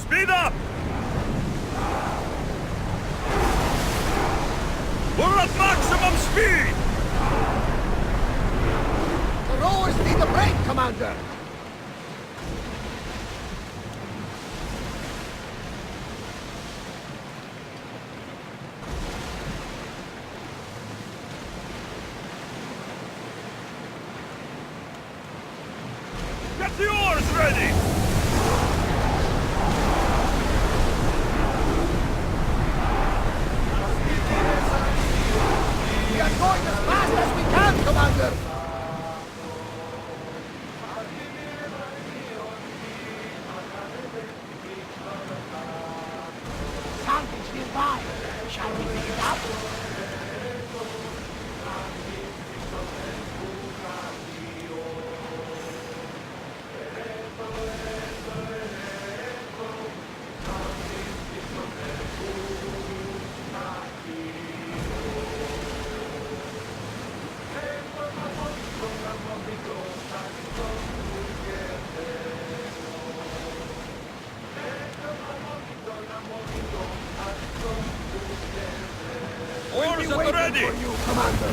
Speed up! We're at maximum speed! The rowers need a break, Commander! Get the oars ready! We are going as fast as we can, Commander! Something's nearby. Shall we pick it up? Oars at the ready! For you, Commander!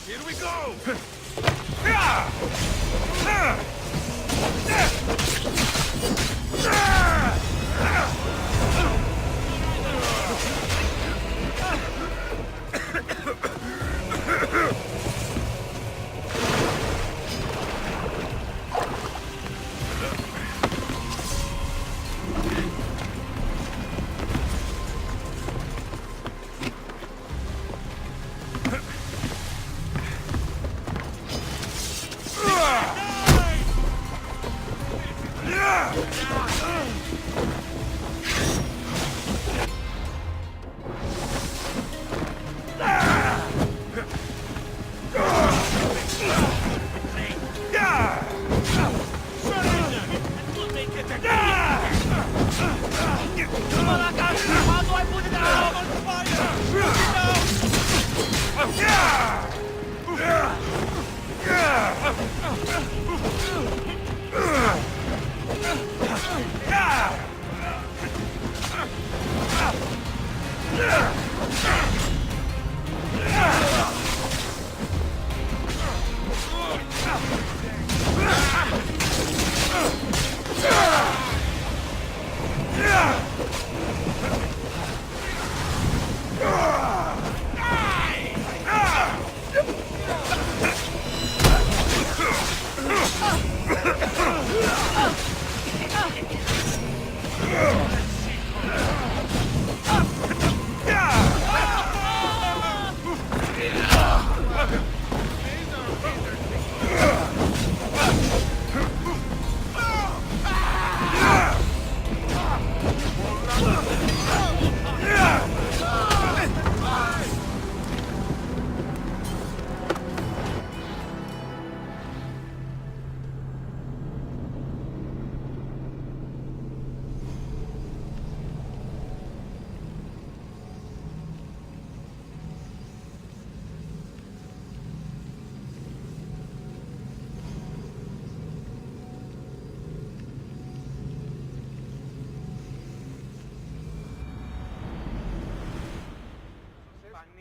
Here we go!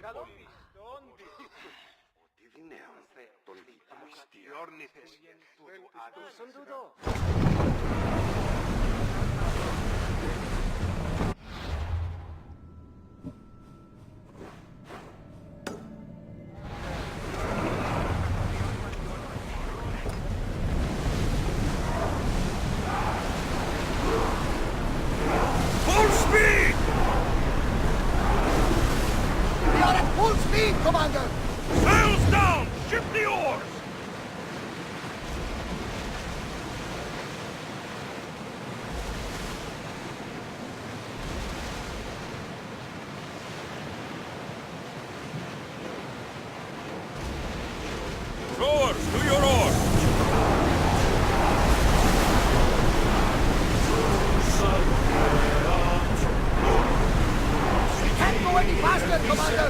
Ότι δυναίωνθε τον λίπος τη όρνηθες του άδουσον τούτο. Full speed! We are at full speed, Commander! Sails down! Ship the oars! Rowers, to your oars! We can't go any faster, Commander!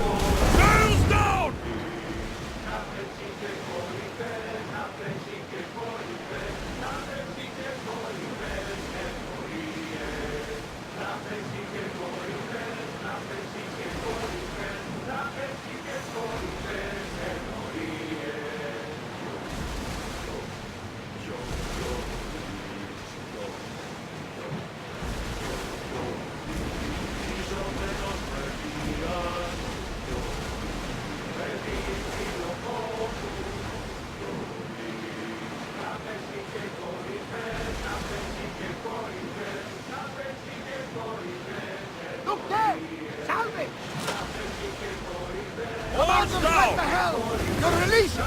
Sails down! Look there! Salvage! Oars Right down! the helm! You're released!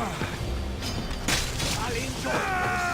I'll enjoy this.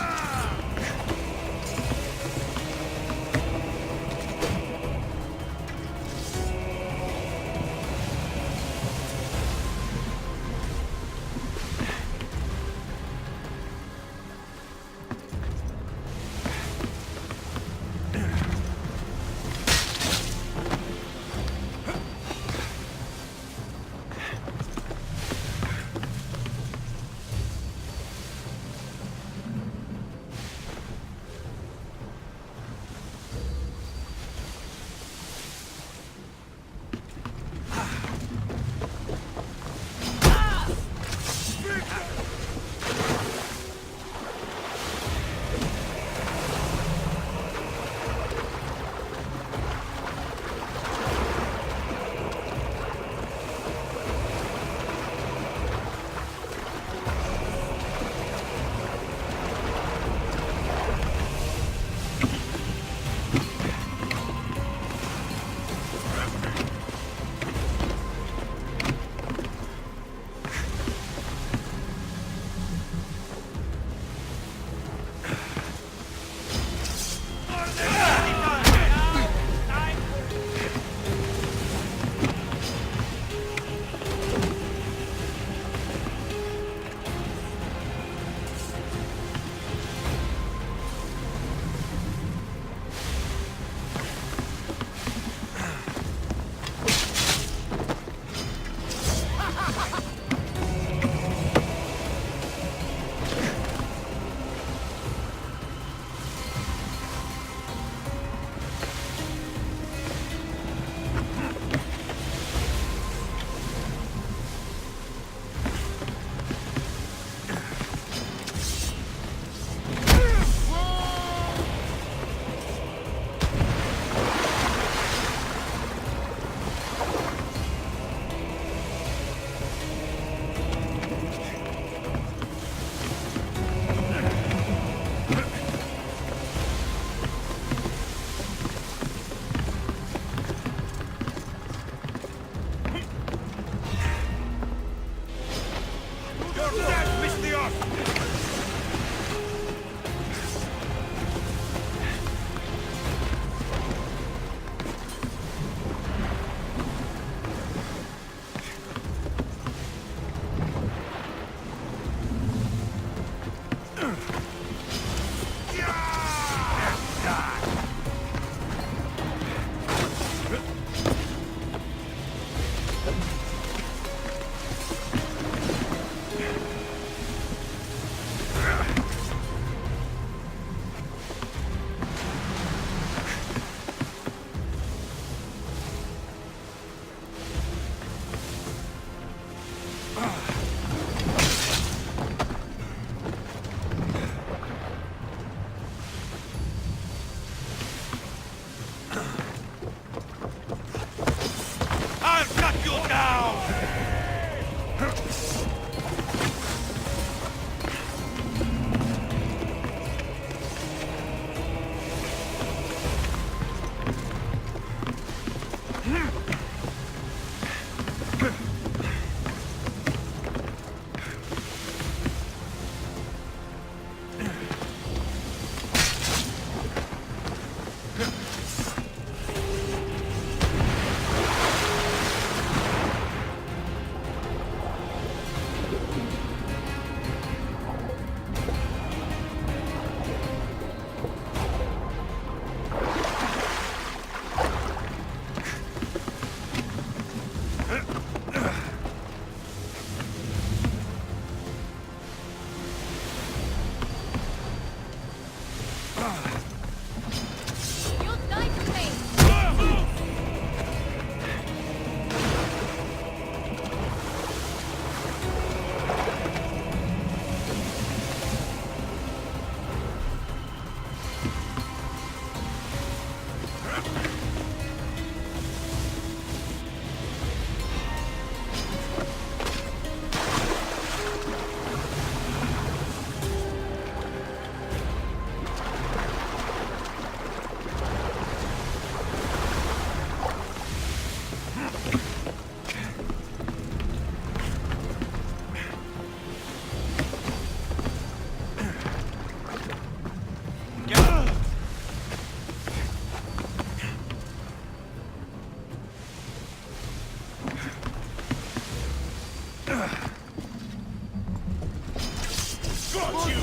Got you!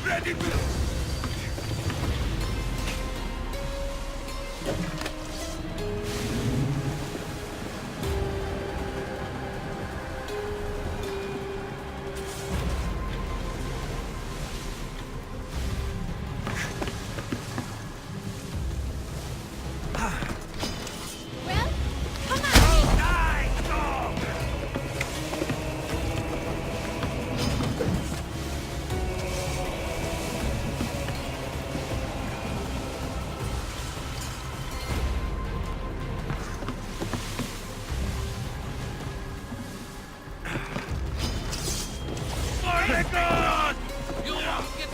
Ready, Bill! Well, come on! Die, dog! My God! You won't get...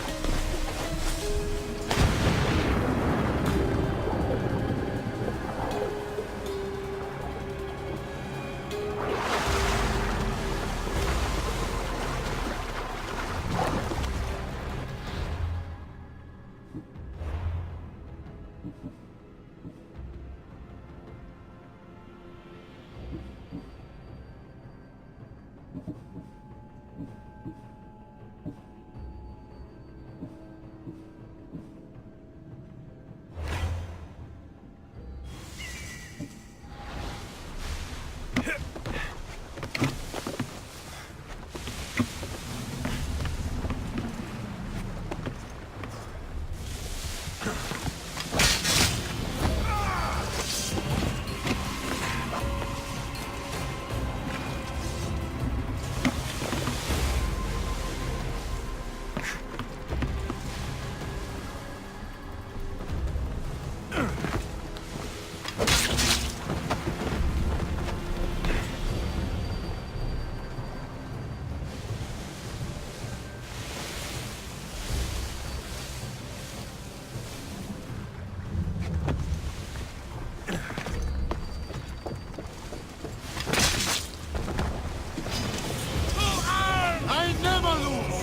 I never lose!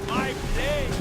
My blade!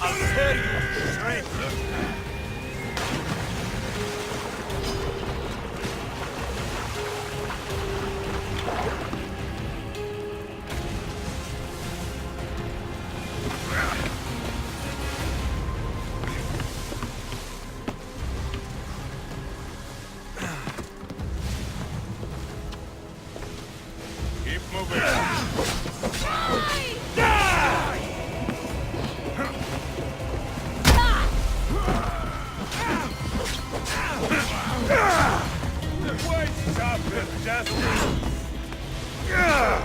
I'll tell you, strength. Keep moving. Die! What's up with justice? You're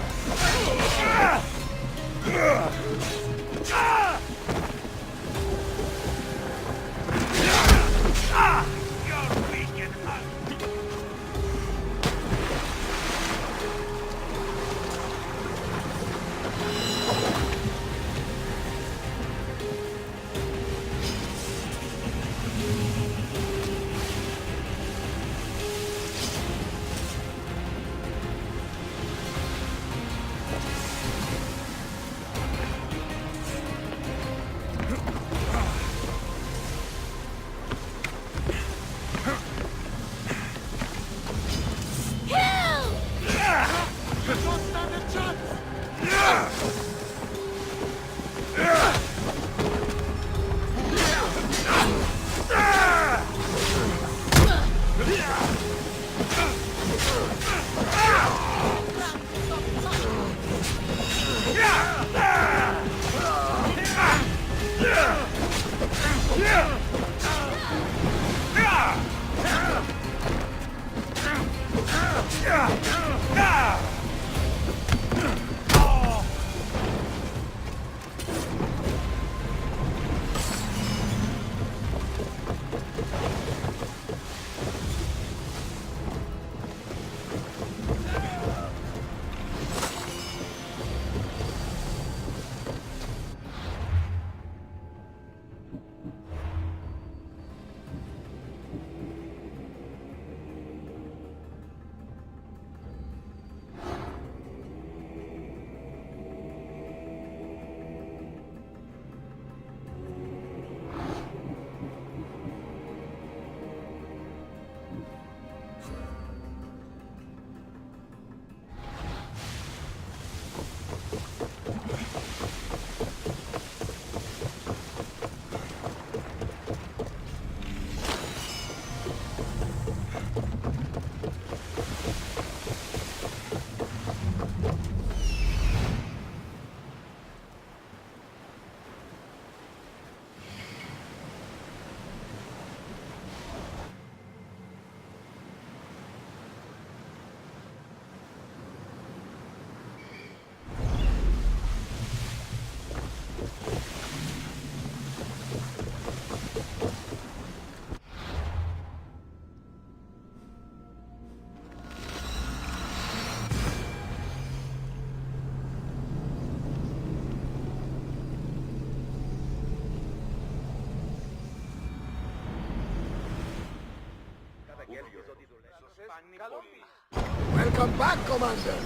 Welcome back, Commander.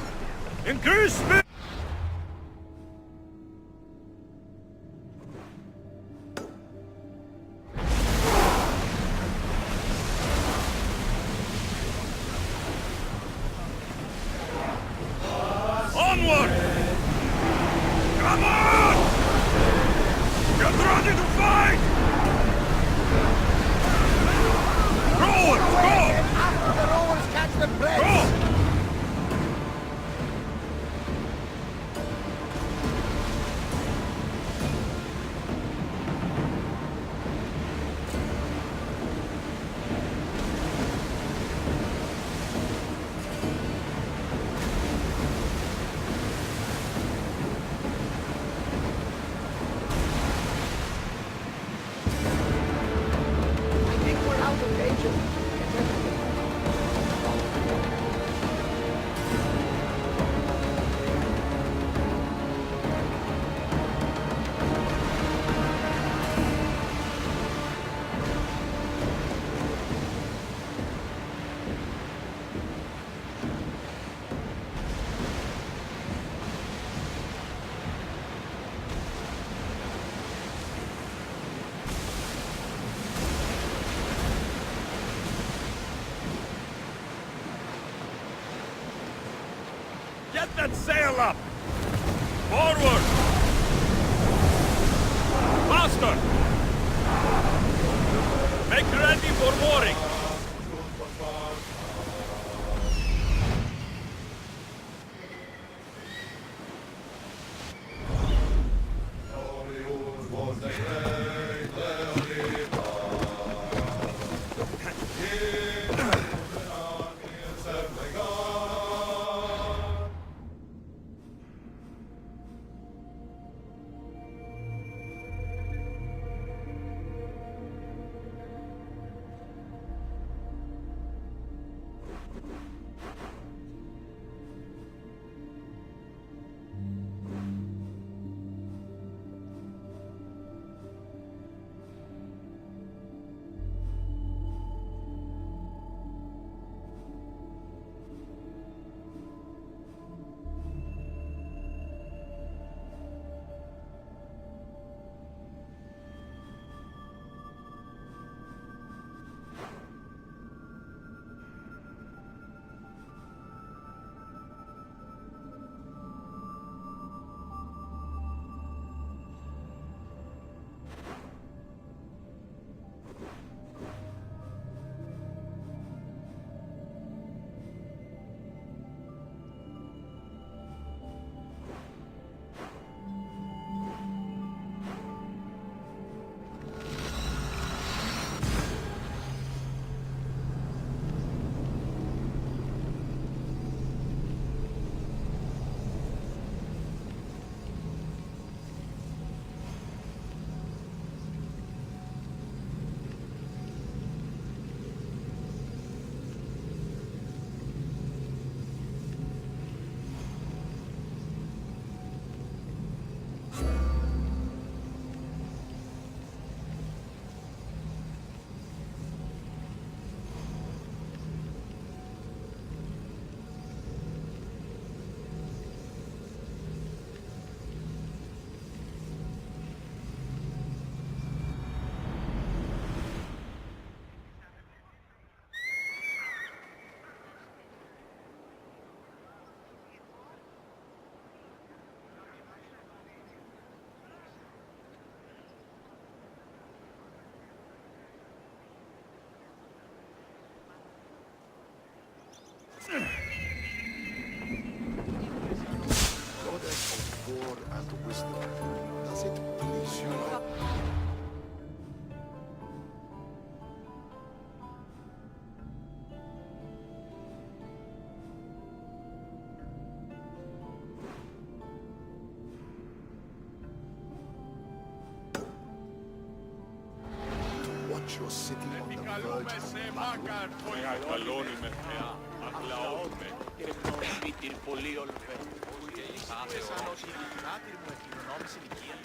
Increase speed! Onward! Come on! Get ready to fight! Forward! Go! After the Romans catch the breath. Go! I think we're out of danger. Get that sail up! Forward! Faster! Make ready for mooring! your city on the verge Καλούμε of σε μάκαρ, μεγαλώνουμε θεά, αγλαώνουμε. Πίτηρ πολύ ολβέ. Κάθε σαν όσοι κράτηρ μου εκληρονόμησε ηλικία.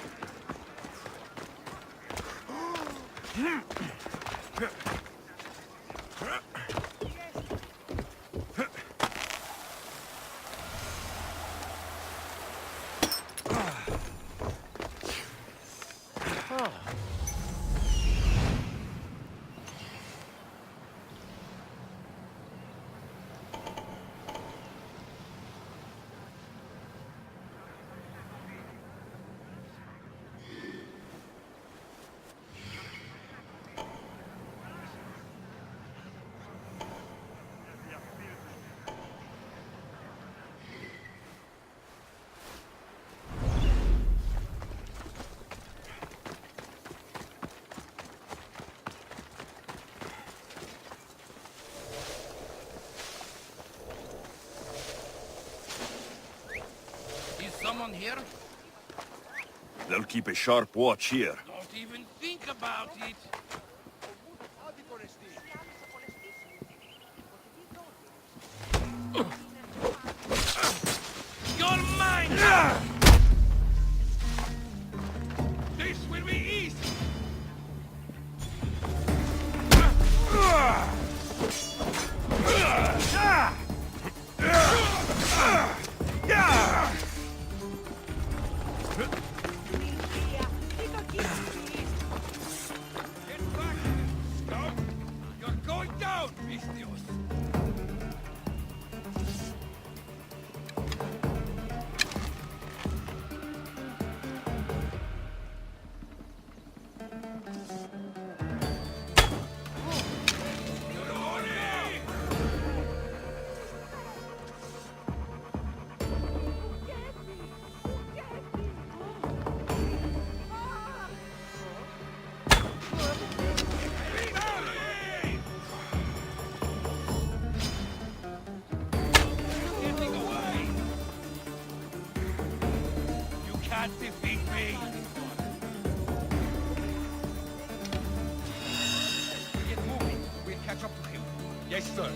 Is someone here? They'll keep a sharp watch here. Don't even think about it. You're mine! This will be easy! Get back, scum! You're going down, Vistios! Getting away! You can't defeat me! Get moving. We'll catch up to him. Yes, sir.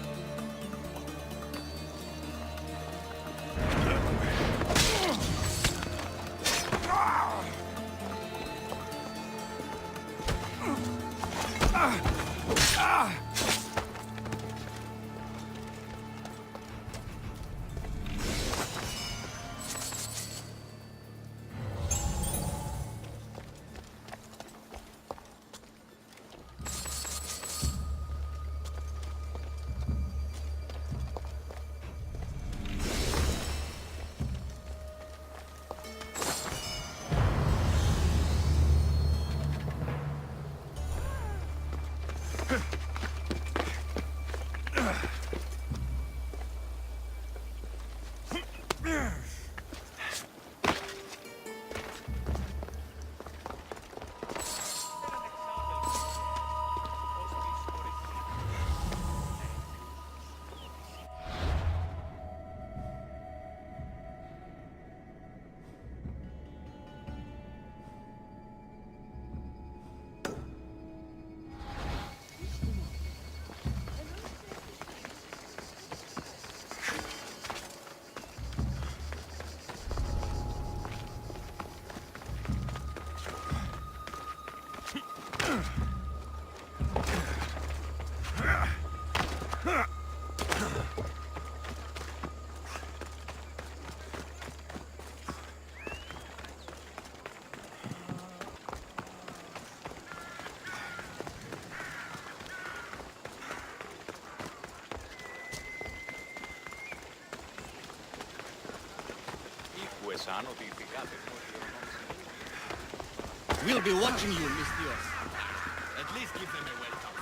We'll be watching you, Mistios. At least give them a welcome.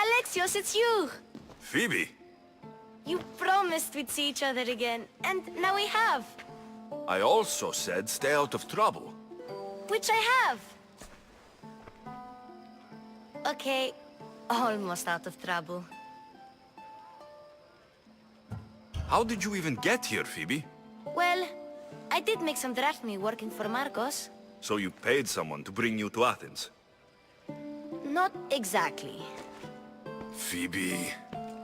Alexios, it's you! Phoebe! You promised we'd see each other again, and now we have. I also said stay out of trouble. Which I have. Okay, almost out of trouble. How did you even get here, Phoebe? Well, I did make some drachmi working for Marcos. So you paid someone to bring you to Athens? Not exactly. Phoebe...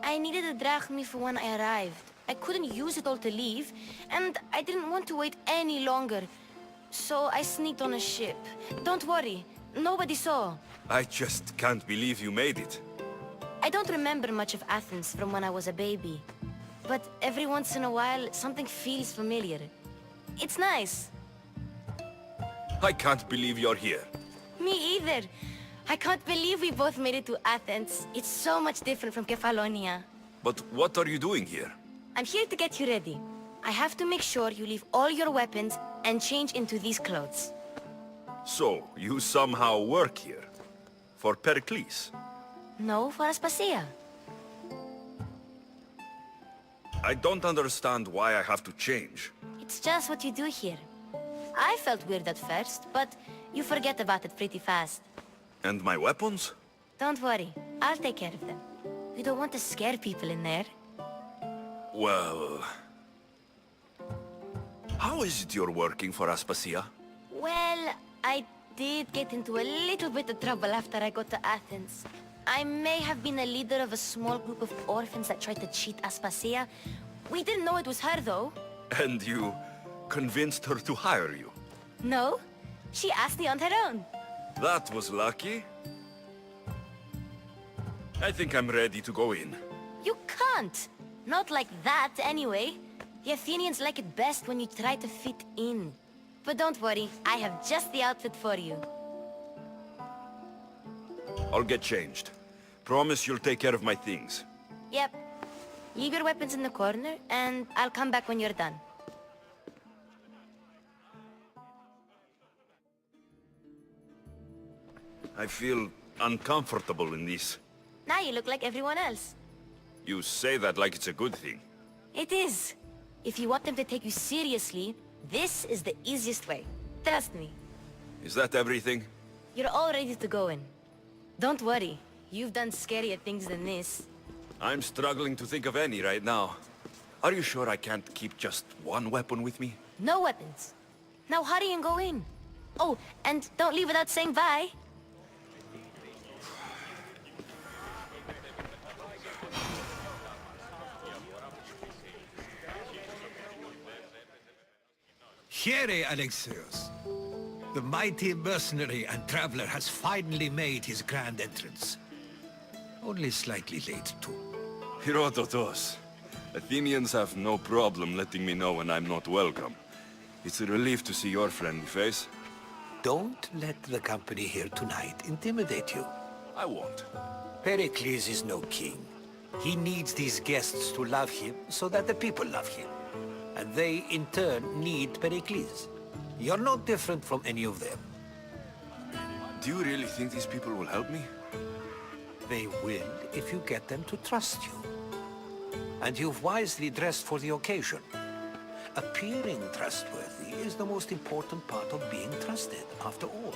I needed a drachmi for when I arrived. I couldn't use it all to leave, and I didn't want to wait any longer. So I sneaked on a ship. Don't worry, nobody saw. I just can't believe you made it. I don't remember much of Athens from when I was a baby. But every once in a while, something feels familiar. It's nice. I can't believe you're here. Me either. I can't believe we both made it to Athens. It's so much different from Kefalonia. But what are you doing here? I'm here to get you ready. I have to make sure you leave all your weapons and change into these clothes. So, you somehow work here? For Pericles? No, for Aspasia. I don't understand why I have to change. It's just what you do here. I felt weird at first, but you forget about it pretty fast. And my weapons? Don't worry, I'll take care of them. We don't want to scare people in there. Well... How is it you're working for Aspasia? Well, I did get into a little bit of trouble after I got to Athens. I may have been a leader of a small group of orphans that tried to cheat Aspasia. We didn't know it was her, though. And you convinced her to hire you? No, she asked me on her own. That was lucky. I think I'm ready to go in. You can't. Not like that, anyway. The Athenians like it best when you try to fit in. But don't worry, I have just the outfit for you. I'll get changed. Promise you'll take care of my things. Yep. Leave your weapons in the corner, and I'll come back when you're done. I feel uncomfortable in this. Now you look like everyone else. You say that like it's a good thing. It is. If you want them to take you seriously, this is the easiest way. Trust me. Is that everything? You're all ready to go in. Don't worry. You've done scarier things than this. I'm struggling to think of any right now. Are you sure I can't keep just one weapon with me? No weapons. Now hurry and go in. Oh, and don't leave without saying bye. Here, Alexios. The mighty mercenary and traveler has finally made his grand entrance. Only slightly late, too. Herodotos. Athenians have no problem letting me know when I'm not welcome. It's a relief to see your friendly face. Don't let the company here tonight intimidate you. I won't. Pericles is no king. He needs these guests to love him so that the people love him. And they, in turn, need Pericles. You're no different from any of them. Do you really think these people will help me? They will if you get them to trust you. And you've wisely dressed for the occasion. Appearing trustworthy is the most important part of being trusted, after all.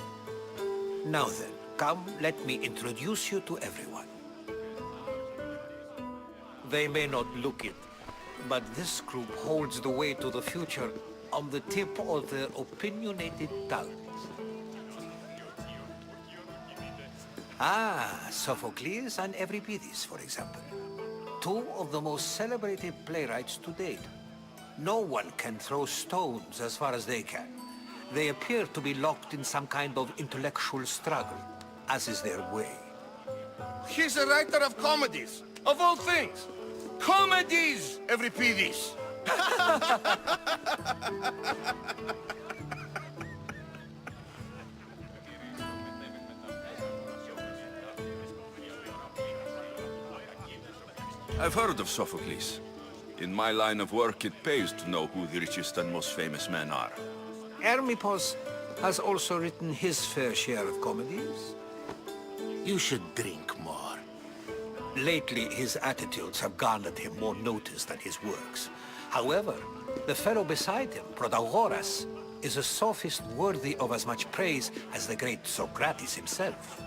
Now then, come, let me introduce you to everyone. They may not look it, but this group holds the way to the future on the tip of their opinionated tongues. Ah, Sophocles and Euripides, for example. Two of the most celebrated playwrights to date. No one can throw stones as far as they can. They appear to be locked in some kind of intellectual struggle, as is their way. He's a writer of comedies, of all things. Comedies, Euripides. I've heard of Sophocles. In my line of work, it pays to know who the richest and most famous men are. Hermippos has also written his fair share of comedies. You should drink more. Lately, his attitudes have garnered him more notice than his works. However, the fellow beside him, Protagoras, is a sophist worthy of as much praise as the great Socrates himself.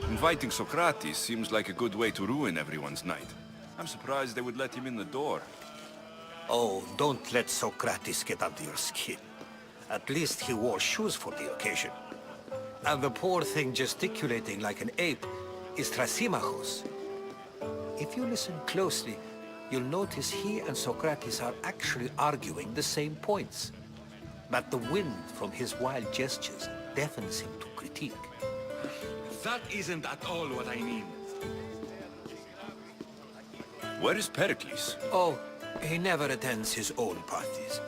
Inviting Socrates seems like a good way to ruin everyone's night. I'm surprised they would let him in the door. Oh, don't let Socrates get under your skin. At least he wore shoes for the occasion. And the poor thing gesticulating like an ape is Thrasymachos. If you listen closely, you'll notice he and Socrates are actually arguing the same points. But the wind from his wild gestures deafens him to critique. That isn't at all what I mean. Where is Pericles? Oh, he never attends his own parties.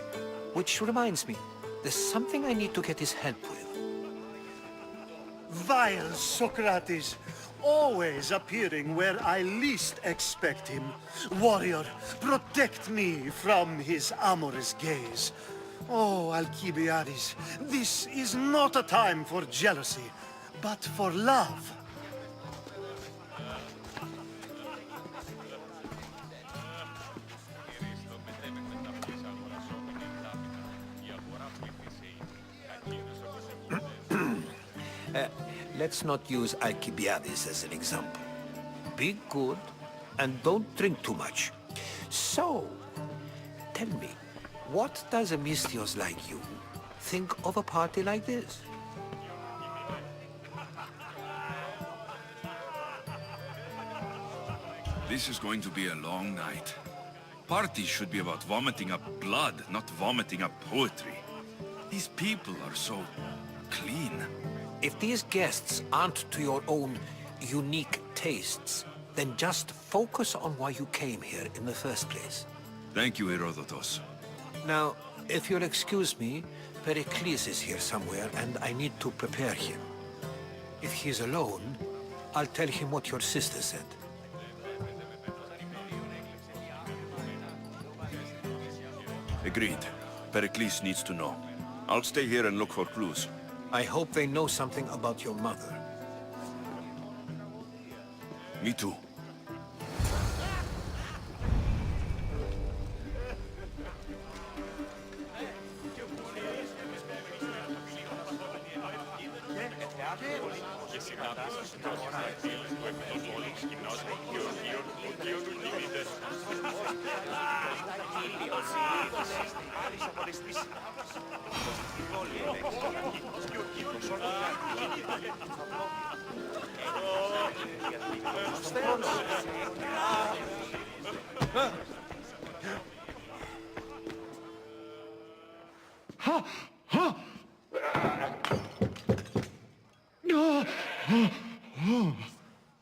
Which reminds me, there's something I need to get his help with. Vile Socrates, always appearing where I least expect him. Warrior, protect me from his amorous gaze. Oh, Alcibiades, this is not a time for jealousy, but for love. Let's not use Alcibiades as an example. Be good, and don't drink too much. So, tell me, what does a Mystios like you think of a party like this? This is going to be a long night. Parties should be about vomiting up blood, not vomiting up poetry. These people are so clean. If these guests aren't to your own unique tastes, then just focus on why you came here in the first place. Thank you, Herodotus. Now, if you'll excuse me, Pericles is here somewhere, and I need to prepare him. If he's alone, I'll tell him what your sister said. Agreed. Pericles needs to know. I'll stay here and look for clues. I hope they know something about your mother. Me too.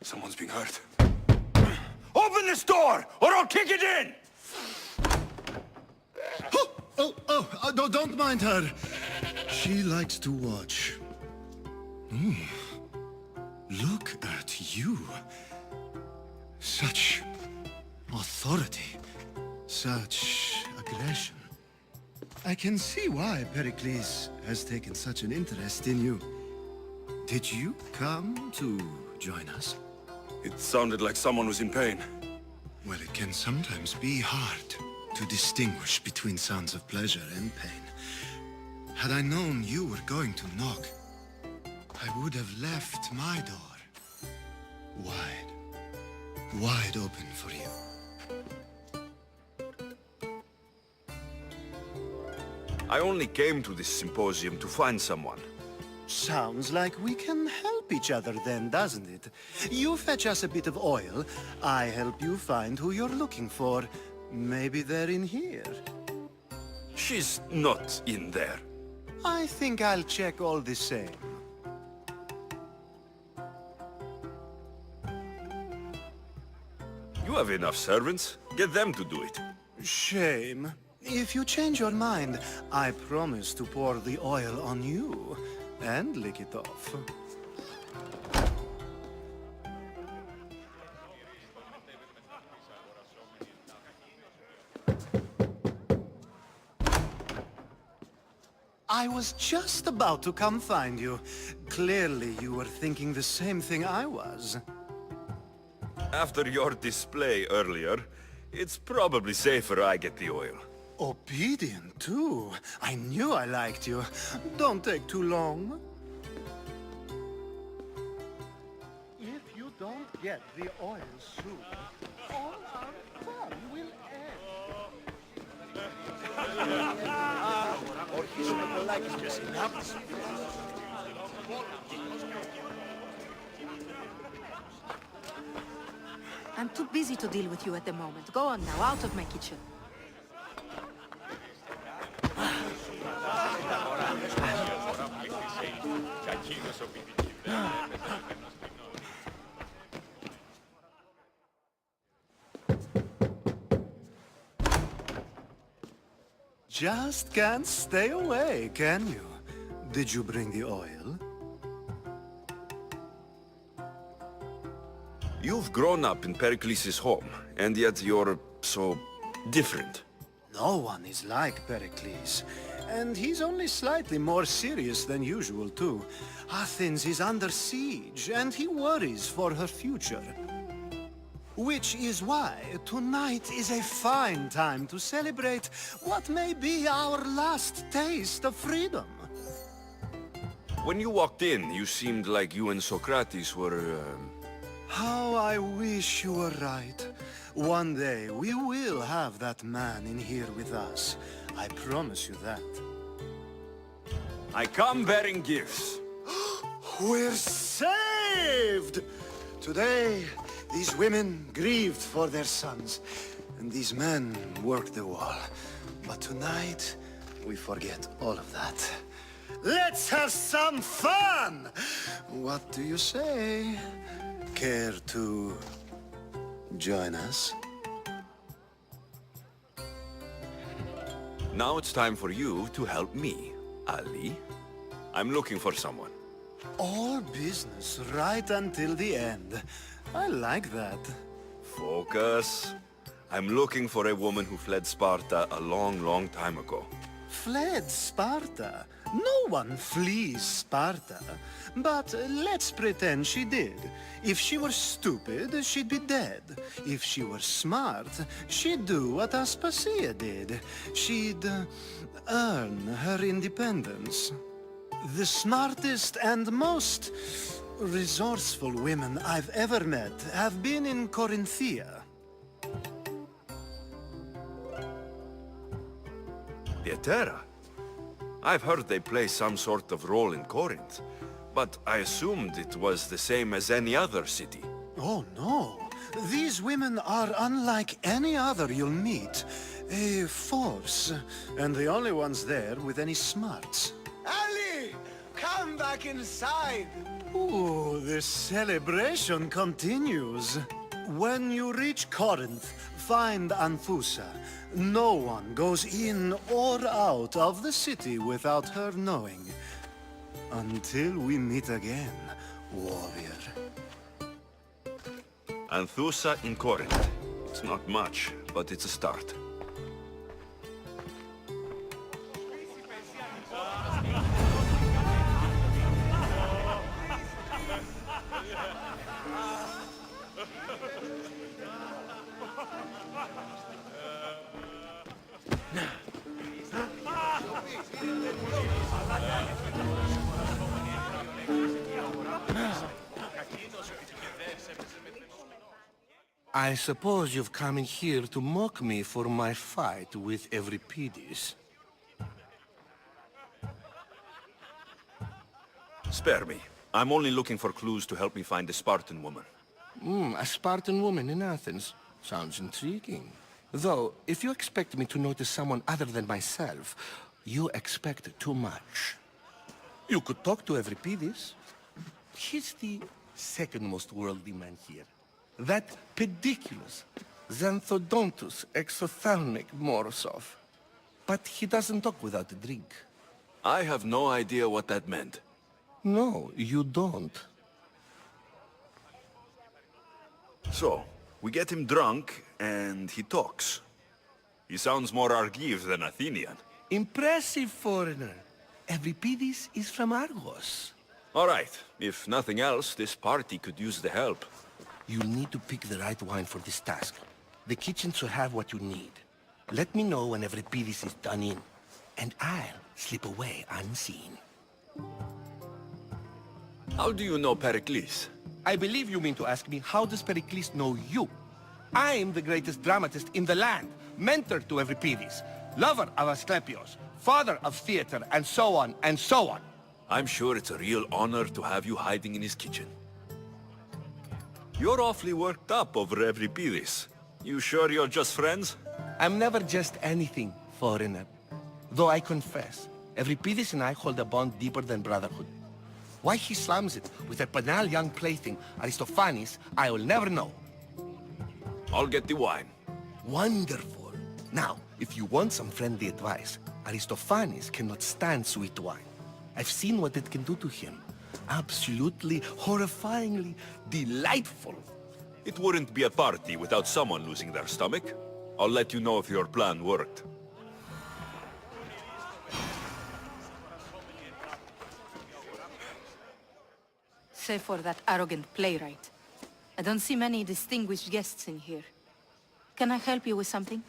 Someone's being hurt. Open this door, or I'll kick it in! Don't mind her. She likes to watch. Look at you. Such authority. Such aggression. I can see why Pericles has taken such an interest in you. Did you come to join us? It sounded like someone was in pain. Well, it can sometimes be hard to distinguish between sounds of pleasure and pain. Had I known you were going to knock, I would have left my door wide open for you. I only came to this symposium to find someone. Sounds like we can help each other then, doesn't it? You fetch us a bit of oil, I help you find who you're looking for. Maybe they're in here. She's not in there. I think I'll check all the same. You have enough servants. Get them to do it. Shame. If you change your mind, I promise to pour the oil on you and lick it off. I was just about to come find you. Clearly you were thinking the same thing I was. After your display earlier, it's probably safer I get the oil. Obedient, too. I knew I liked you. Don't take too long. get the oil soon, all our fun will end. I'm too busy to deal with you at the moment. Go on now, out of my kitchen. Just can't stay away, can you? Did you bring the oil? You've grown up in Pericles' home, and yet you're so different. No one is like Pericles, and he's only slightly more serious than usual, too. Athens is under siege, and he worries for her future. Which is why tonight is a fine time to celebrate what may be our last taste of freedom. When you walked in, you seemed like you and Socrates were, How I wish you were right. One day we will have that man in here with us. I promise you that. I come bearing gifts. We're saved! Today, these women grieved for their sons, and these men worked the wall. But tonight, we forget all of that. Let's have some fun! What do you say? Care to join us? Now it's time for you to help me, Ali. I'm looking for someone. All business right until the end. I like that. Focus. I'm looking for a woman who fled Sparta a long, long time ago. Fled Sparta? No one flees Sparta. But let's pretend she did. If she were stupid, she'd be dead. If she were smart, she'd do what Aspasia did. She'd earn her independence. The smartest and most resourceful women I've ever met have been in Corinthia. Pietera? I've heard they play some sort of role in Corinth, but I assumed it was the same as any other city. Oh, no. These women are unlike any other you'll meet. A force, and the only ones there with any smarts. Ali! Come back inside! Ooh, the celebration continues. When you reach Corinth, find Anthusa. No one goes in or out of the city without her knowing. Until we meet again, warrior. Anthusa in Corinth. It's not much, but it's a start. I suppose you've come in here to mock me for my fight with Euripides. Spare me. I'm only looking for clues to help me find a Spartan woman. A Spartan woman in Athens. Sounds intriguing. Though, if you expect me to notice someone other than myself, you expect too much. You could talk to Euripides. He's the second most worldly man here. That pediculous, xanthodontus exophthalmic Morosov. But he doesn't talk without a drink. I have no idea what that meant. No, you don't. So, we get him drunk, and he talks. He sounds more Argive than Athenian. Impressive foreigner. Euripides is from Argos. All right. If nothing else, this party could use the help. You'll need to pick the right wine for this task. The kitchen should have what you need. Let me know when Euripides is done in, and I'll slip away unseen. How do you know Pericles? I believe you mean to ask me, how does Pericles know you? I'm the greatest dramatist in the land, mentor to Euripides, lover of Asclepius, father of theater, and so on, and so on. I'm sure it's a real honor to have you hiding in his kitchen. You're awfully worked up over Euripides. You sure you're just friends? I'm never just anything, foreigner. Though I confess, Euripides and I hold a bond deeper than brotherhood. Why he slams it with a banal young plaything, Aristophanes, I will never know. I'll get the wine. Wonderful. Now, if you want some friendly advice, Aristophanes cannot stand sweet wine. I've seen what it can do to him. Absolutely, horrifyingly delightful. It wouldn't be a party without someone losing their stomach. I'll let you know if your plan worked. Save for that arrogant playwright. I don't see many distinguished guests in here. Can I help you with something?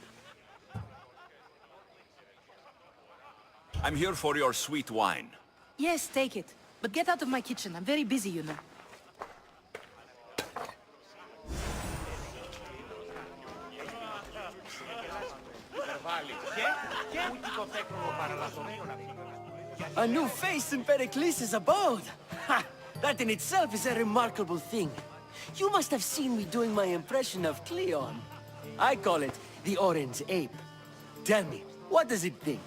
I'm here for your sweet wine. Yes, take it. But get out of my kitchen. I'm very busy, you know. A new face in Pericles' abode! Ha! That in itself is a remarkable thing. You must have seen me doing my impression of Cleon. I call it the Orange Ape. Tell me, what does it think?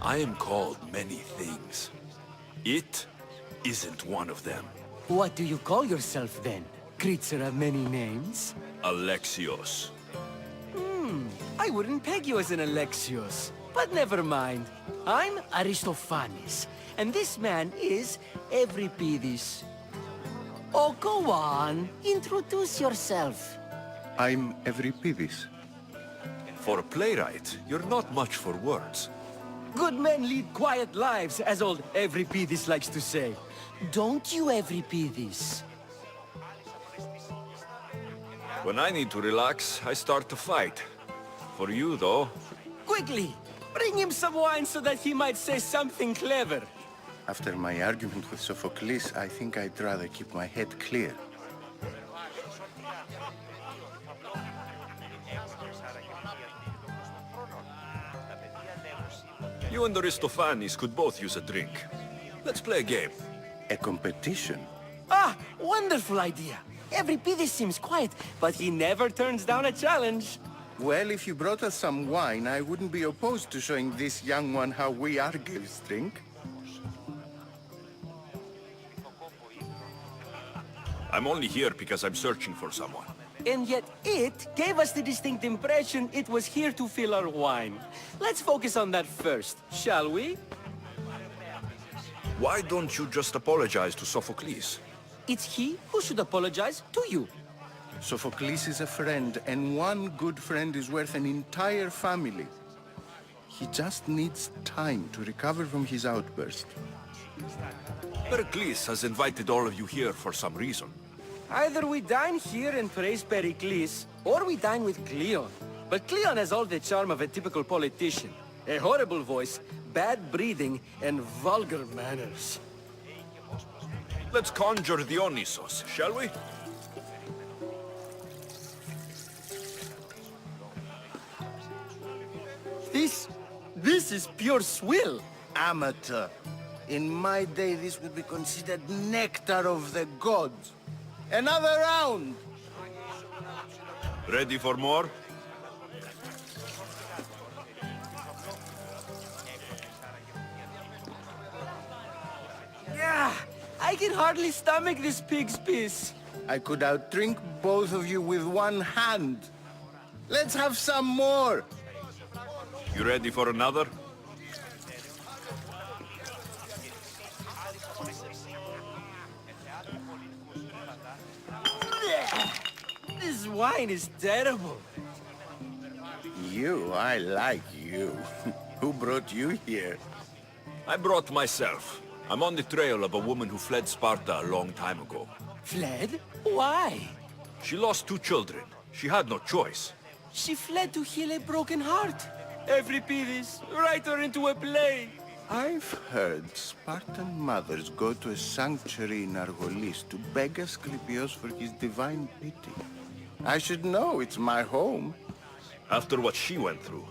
I am called many things. It isn't one of them. What do you call yourself then? Creature of many names? Alexios. I wouldn't peg you as an Alexios. But never mind. I'm Aristophanes, and this man is Euripides. Oh, go on. Introduce yourself. I'm Euripides. For a playwright, you're not much for words. Good men lead quiet lives, as old Euripides likes to say. Don't you, Euripides? When I need to relax, I start to fight. For you, though... Quickly! Bring him some wine so that he might say something clever. After my argument with Sophocles, I think I'd rather keep my head clear. You and Aristophanes could both use a drink. Let's play a game. A competition? Ah, wonderful idea. Euripides seems quiet, but he never turns down a challenge. Well, if you brought us some wine, I wouldn't be opposed to showing this young one how we Argives drink. I'm only here because I'm searching for someone. And yet it gave us the distinct impression it was here to fill our wine. Let's focus on that first, shall we? Why don't you just apologize to Sophocles? It's he who should apologize to you. Sophocles is a friend, and one good friend is worth an entire family. He just needs time to recover from his outburst. Pericles has invited all of you here for some reason. Either we dine here and praise Pericles, or we dine with Cleon. But Cleon has all the charm of a typical politician. A horrible voice, bad breeding, and vulgar manners. Let's conjure Dionysos, shall we? This is pure swill. Amateur. In my day, this would be considered nectar of the gods. Another round! Ready for more? Yeah, I can hardly stomach this pig's piss. I could outdrink both of you with one hand. Let's have some more! You ready for another? This wine is terrible. You, I like you. Who brought you here? I brought myself. I'm on the trail of a woman who fled Sparta a long time ago. Fled? Why? She lost 2 children. She had no choice. She fled to heal a broken heart. Euripides, write her into a play. I've heard Spartan mothers go to a sanctuary in Argolis to beg Asclepios for his divine pity. I should know, it's my home. After what she went through,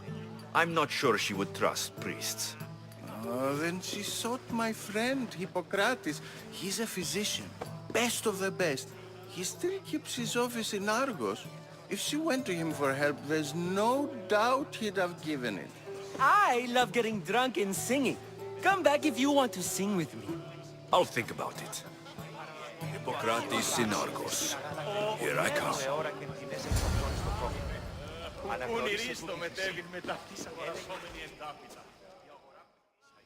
I'm not sure she would trust priests. Oh, then she sought my friend, Hippocrates. He's a physician, best of the best. He still keeps his office in Argos. If she went to him for help, there's no doubt he'd have given it. I love getting drunk and singing. Come back if you want to sing with me. I'll think about it. Hippocrates in Argos. Here I come.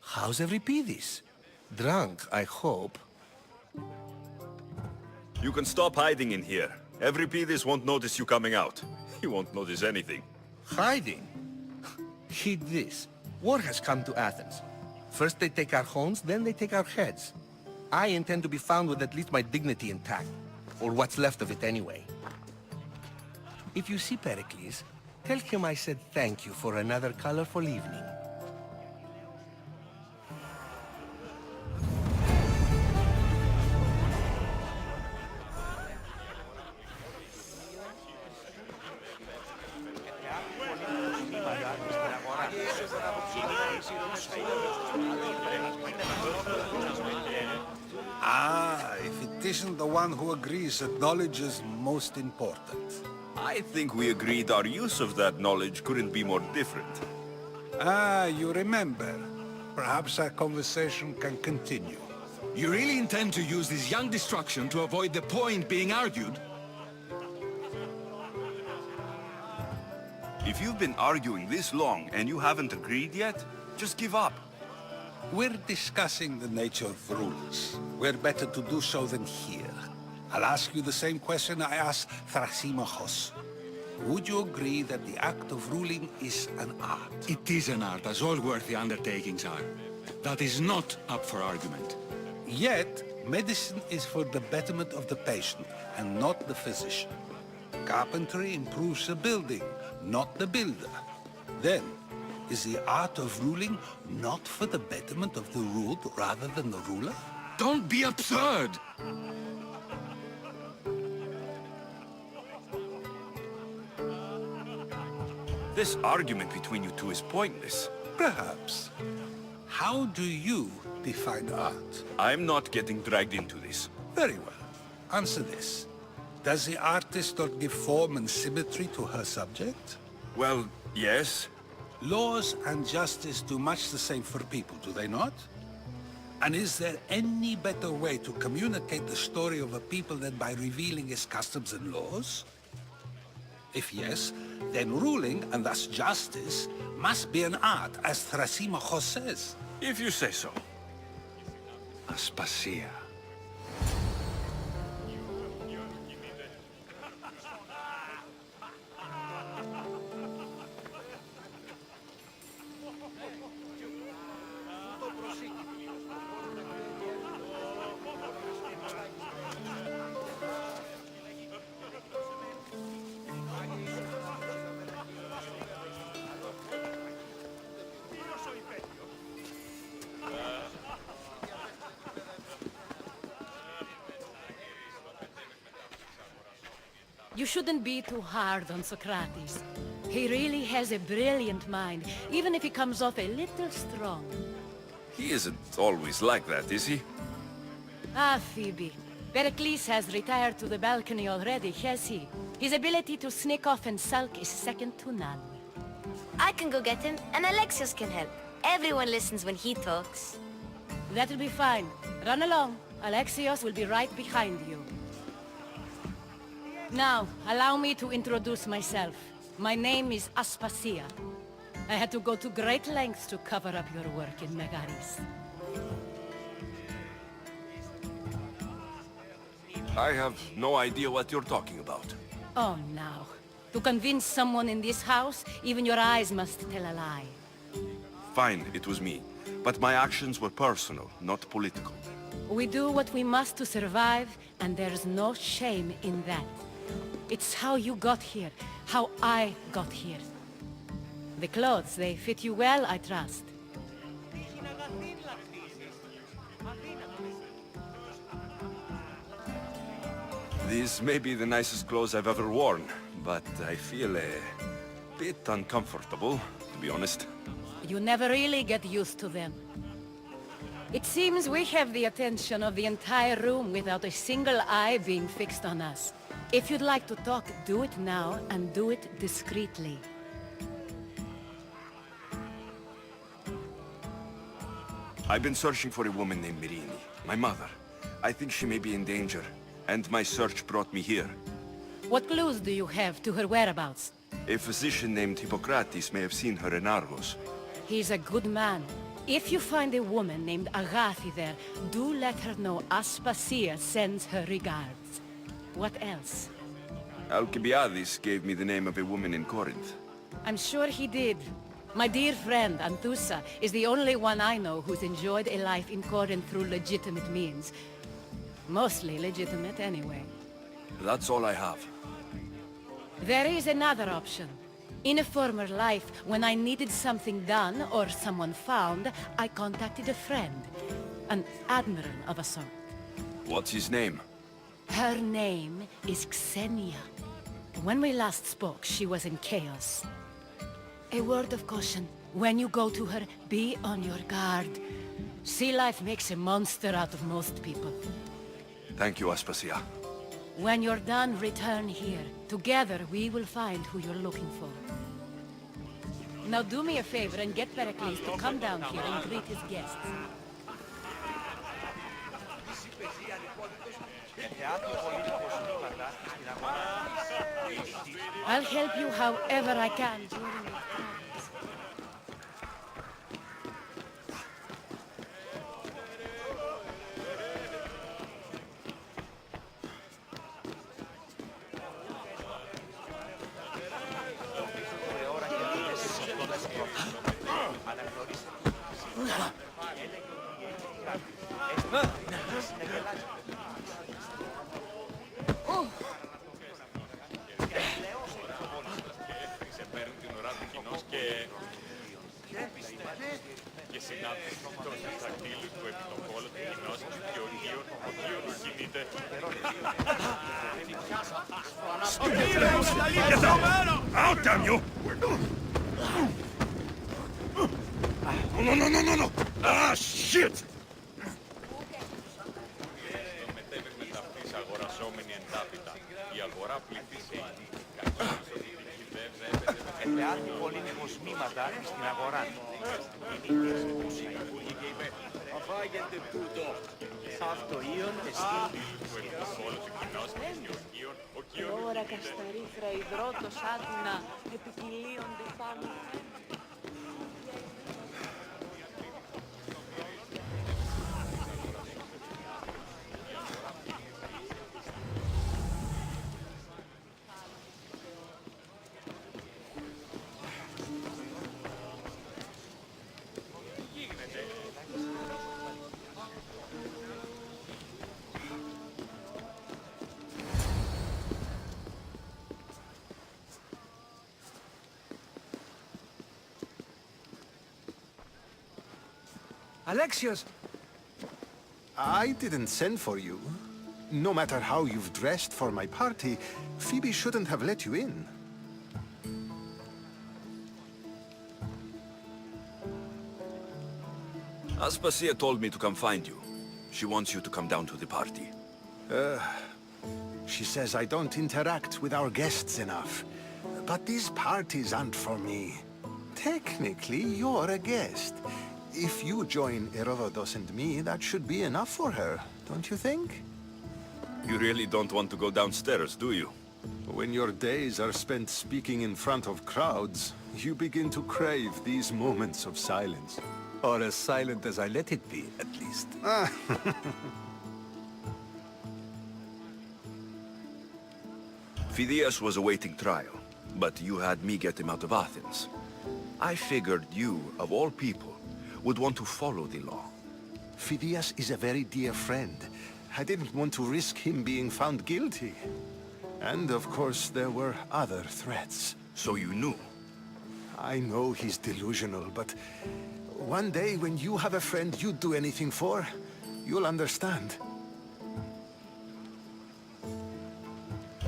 How's Euripides? Drunk, I hope. You can stop hiding in here. Euripides won't notice you coming out. He won't notice anything. Hiding? Heed this. War has come to Athens. First they take our homes, then they take our heads. I intend to be found with at least my dignity intact. Or what's left of it anyway. If you see Pericles, tell him I said thank you for another colorful evening. Ah, if it isn't the one who agrees that knowledge is most important. I think we agreed our use of that knowledge couldn't be more different. Ah, you remember. Perhaps our conversation can continue. You really intend to use this young destruction to avoid the point being argued? If you've been arguing this long and you haven't agreed yet, just give up. We're discussing the nature of rules. We're better to do so than here. I'll ask you the same question I asked Thrasymachos. Would you agree that the act of ruling is an art? It is an art, as all worthy undertakings are. That is not up for argument. Yet, medicine is for the betterment of the patient and not the physician. Carpentry improves the building, not the builder. Then, is the art of ruling not for the betterment of the ruled rather than the ruler? Don't be absurd! This argument between you two is pointless. Perhaps. How do you define art? I'm not getting dragged into this. Very well. Answer this. Does the artist not give form and symmetry to her subject? Well, yes. Laws and justice do much the same for people, do they not? And is there any better way to communicate the story of a people than by revealing its customs and laws? If yes, then ruling, and thus justice, must be an art, as Thrasymachos says. If you say so. Aspasia. You shouldn't be too hard on Socrates. He really has a brilliant mind, even if he comes off a little strong. He isn't always like that, is he? Ah, Phoebe. Pericles has retired to the balcony already, has he? His ability to sneak off and sulk is second to none. I can go get him, and Alexios can help. Everyone listens when he talks. That'll be fine. Run along. Alexios will be right behind you. Now, allow me to introduce myself. My name is Aspasia. I had to go to great lengths to cover up your work in Megaris. I have no idea what you're talking about. Oh, now. To convince someone in this house, even your eyes must tell a lie. Fine, it was me. But my actions were personal, not political. We do what we must to survive, and there's no shame in that. It's how you got here, how I got here. The clothes, they fit you well, I trust. These may be the nicest clothes I've ever worn, but I feel a bit uncomfortable, to be honest. You never really get used to them. It seems we have the attention of the entire room without a single eye being fixed on us. If you'd like to talk, do it now, and do it discreetly. I've been searching for a woman named Mirini, my mother. I think she may be in danger, and my search brought me here. What clues do you have to her whereabouts? A physician named Hippocrates may have seen her in Argos. He's a good man. If you find a woman named Agathi there, do let her know Aspasia sends her regards. What else? Alcibiades gave me the name of a woman in Corinth. I'm sure he did. My dear friend, Anthusa, is the only one I know who's enjoyed a life in Corinth through legitimate means. Mostly legitimate, anyway. That's all I have. There is another option. In a former life, when I needed something done or someone found, I contacted a friend. An admiral of a sort. What's his name? Her name is Xenia. When we last spoke, she was in chaos. A word of caution. When you go to her, be on your guard. Sea life makes a monster out of most people. Thank you, Aspasia. When you're done, return here. Together, we will find who you're looking for. Now do me a favor and get Pericles to come down here and greet his guests. I'll help you however I can during your travels. Out, damn you! No! Ah, shit! Τώρα κασταρίφρα υδρότος άτινα επικυλίονται πάνω. Alexios! I didn't send for you. No matter how you've dressed for my party, Phoebe shouldn't have let you in. Aspasia told me to come find you. She wants you to come down to the party. She says I don't interact with our guests enough. But these parties aren't for me. Technically, you're a guest. If you join Herodotus and me, that should be enough for her, don't you think? You really don't want to go downstairs, do you? When your days are spent speaking in front of crowds, you begin to crave these moments of silence. Or as silent as I let it be, at least. Phidias was awaiting trial, but you had me get him out of Athens. I figured you, of all people, would want to follow the law. Phidias is a very dear friend. I didn't want to risk him being found guilty. And of course, there were other threats. So you knew? I know he's delusional, but one day when you have a friend you'd do anything for, you'll understand.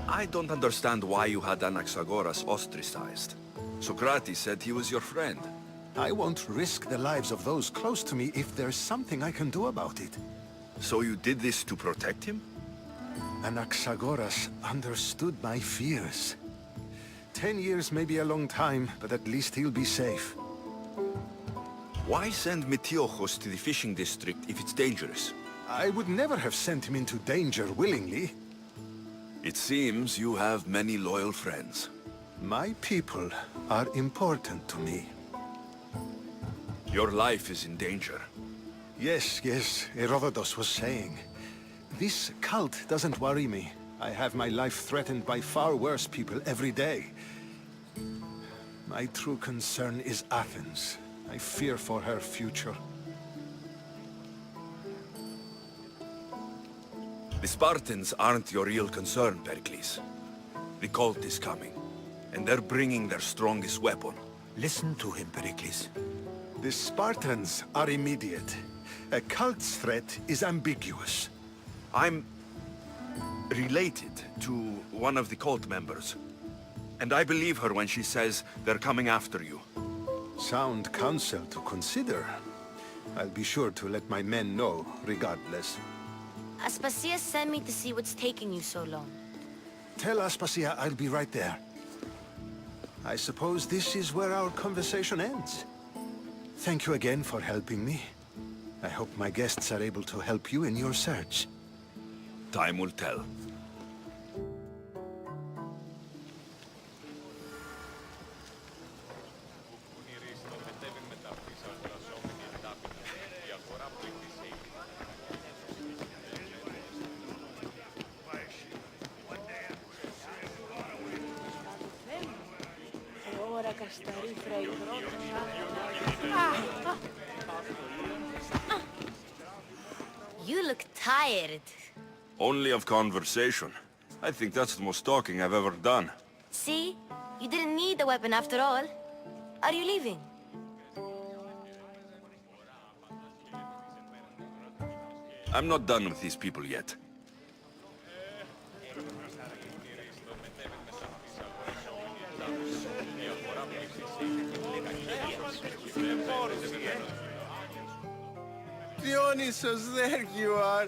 I don't understand why you had Anaxagoras ostracized. Socrates said he was your friend. I won't risk the lives of those close to me if there's something I can do about it. So you did this to protect him? Anaxagoras understood my fears. 10 years may be a long time, but at least he'll be safe. Why send Metiochos to the fishing district if it's dangerous? I would never have sent him into danger willingly. It seems you have many loyal friends. My people are important to me. Your life is in danger. Yes, Herodotus was saying. This cult doesn't worry me. I have my life threatened by far worse people every day. My true concern is Athens. I fear for her future. The Spartans aren't your real concern, Pericles. The cult is coming, and they're bringing their strongest weapon. Listen to him, Pericles. The Spartans are immediate. A cult's threat is ambiguous. I'm related to one of the cult members, and I believe her when she says they're coming after you. Sound counsel to consider. I'll be sure to let my men know, regardless. Aspasia sent me to see what's taking you so long. Tell Aspasia I'll be right there. I suppose this is where our conversation ends. Thank you again for helping me. I hope my guests are able to help you in your search. Time will tell. You look tired. Only of conversation. I think that's the most talking I've ever done. See? You didn't need the weapon after all. Are you leaving? I'm not done with these people yet. Dionysus, there you are.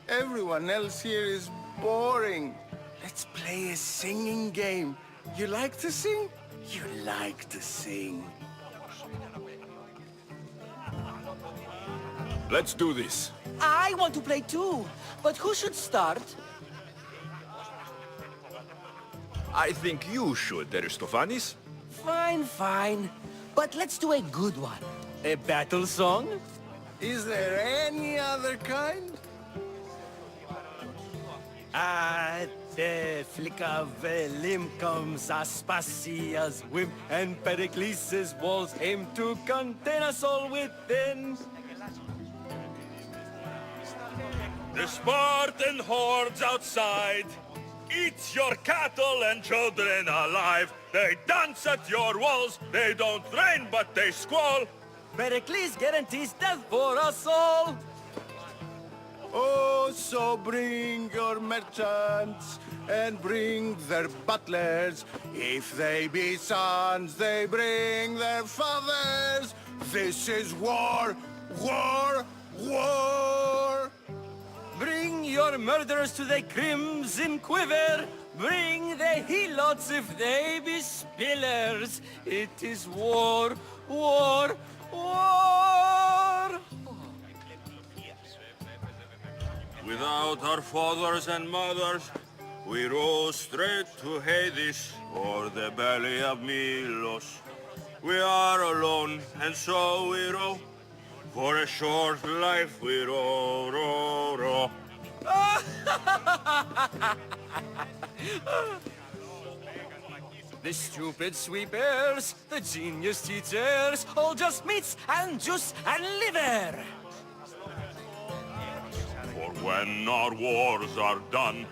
Everyone else here is boring. Let's play a singing game. You like to sing? You like to sing. Let's do this. I want to play too, but who should start? I think you should, Aristophanes. Fine. But let's do a good one. A battle song? Is there any other kind? At the flick of a limb comes Aspasia's whim, and Pericles' walls aim to contain us all within. The Spartan hordes outside eat your cattle and children alive. They dance at your walls. They don't train, but they squall. Pericles guarantees death for us all. Oh, so bring your merchants and bring their butlers. If they be sons, they bring their fathers. This is war, war, war. Bring your murderers to the crimson quiver. Bring the helots if they be spillers. It is war, war, war. Without our fathers and mothers, we rose straight to Hades or the belly of Milos. We are alone, and so we row. For a short life we row, row, row. The stupid sweepers, the genius teachers, all just meats and juice and liver. For when our wars are done,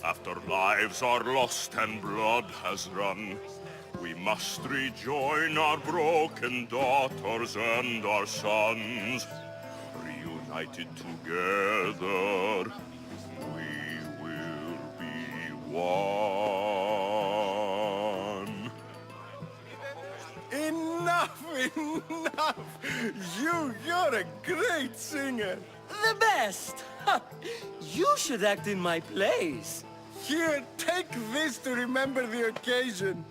after lives are lost and blood has run, we must rejoin our broken daughters and our sons. Reunited together, we will be one. Enough! You're a great singer! The best! Ha! You should act in my plays. Here, take this to remember the occasion.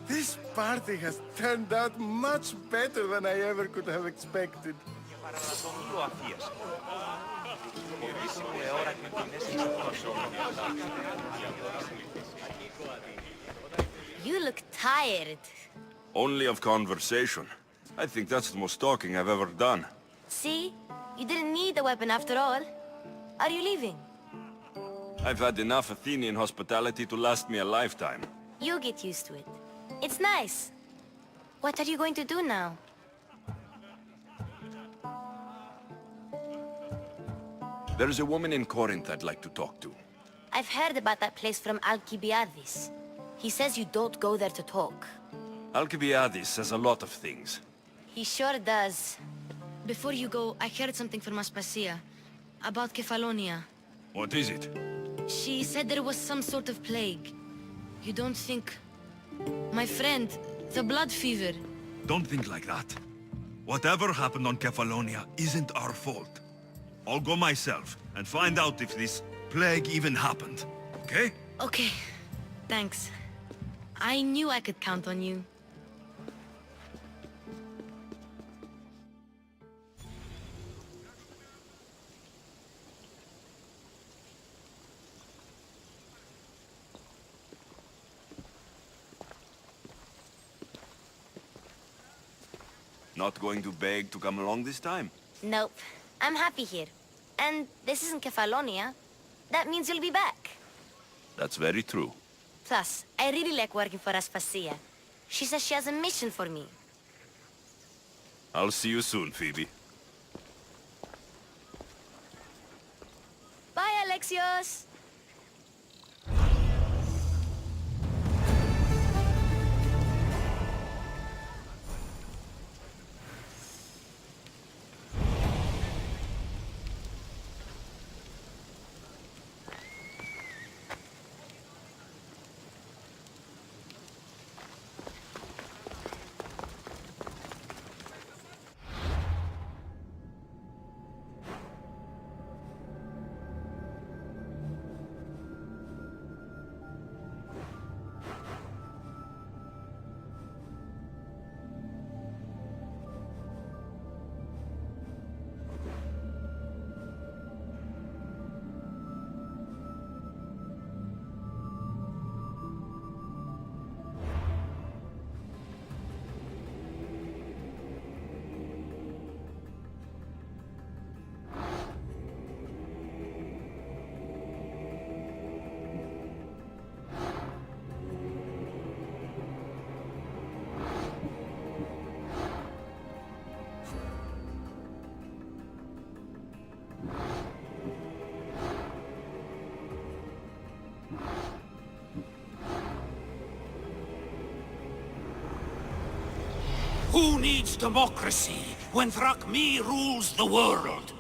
This party has turned out much better than I ever could have expected. You look tired. Only of conversation. I think that's the most talking I've ever done. See? You didn't need the weapon after all. Are you leaving? I've had enough Athenian hospitality to last me a lifetime. You get used to it. It's nice. What are you going to do now? There's a woman in Corinth I'd like to talk to. I've heard about that place from Alcibiades. He says you don't go there to talk. Alcibiades says a lot of things. He sure does. Before you go, I heard something from Aspasia. About Kefalonia. What is it? She said there was some sort of plague. You don't think... My friend, the blood fever. Don't think like that. Whatever happened on Kefalonia isn't our fault. I'll go myself and find out if this plague even happened, okay? Okay. Thanks. I knew I could count on you. Not going to beg to come along this time? Nope. I'm happy here. And this isn't Kefalonia. That means you'll be back. That's very true. Plus, I really like working for Aspasia. She says she has a mission for me. I'll see you soon, Phoebe. Bye, Alexios! Who needs democracy when Thrakmi rules the world?